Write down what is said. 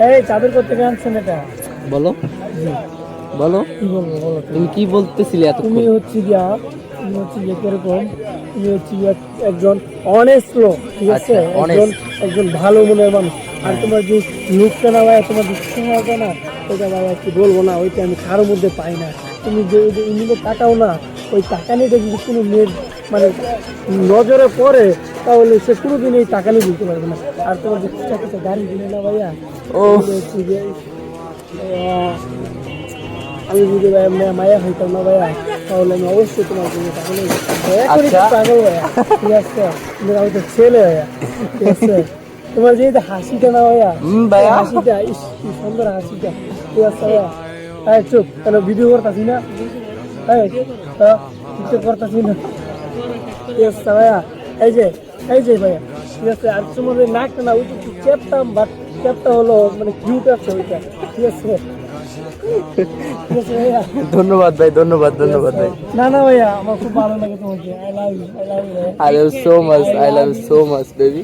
এই চাদর করতে আনছেন এটা? বলো জি। বলো, কি বলবো বলো তুমি কি বলতেছিলে তুমি এতক্ষণ? হচ্ছে গিয়া, তুমি হচ্ছে গিয়ে কিরকম, তুমি হচ্ছে গিয়া একজন অনেস্ট লোক, ঠিক আছে, আচ্ছা, একজন অনেস্ট। একজন ভালো মনের মানুষ। আর হ্যাঁ। তোমার যে লুকটা না ভাই, তোমার যে চেহারাটা না, ওইটা ভাই আর কি বলবো না, ওইটা আমি কারোর মধ্যে পাই না। তুমি যে ওই যে এমনিতে তাকাও না, ওই তাকানিটা যদি কোনো মেয়ের মানে নজরে পড়ে, তাহলে সে কোনোদিন এই তাকানি বুঝতে পারবে না। আর তোমার যে কিছু কিছু গাড়ি দিলে না ভাইয়া, ও, এগুলো হচ্ছে যে আমি যদি ভাই মায়া হইতাম না ভাইয়া, তাহলে আমি অবশ্যই তোমার জন্য তাহলে এখনই আচ্ছা। তো পাগল ভাইয়া, ঠিক আছে, কিন্তু আমি তো ছেলে ভাইয়া, ঠিক আছে। তোমার যে এই যে হাসিটা না ভাইয়া, এই ভাইয়া। হাসিটা, ইস কি সুন্দর হাসিটা, ঠিক আছে ভাইয়া। হ্যাঁ চুপ, তাহলে ভিডিও করতেছি না, হ্যাঁ ভিডিও করতেছি না, ঠিক আছে ভাইয়া। এই যে, এই যে ভাইয়া, ঠিক আছে। আর তোমার ওই নাকটা না, ওইটা একটু চেপতাম, বাট চেপটা হলো মানে কিউট আছে ওইটা, ঠিক আছে, ঠিক আছে ভাইয়া। ধন্যবাদ ভাই, ধন্যবাদ, ধন্যবাদ ভাই। না না ভাইয়া, আমার খুব ভালো লাগে তোমাকে, I love you, I love you I love so much, I I love love so much baby.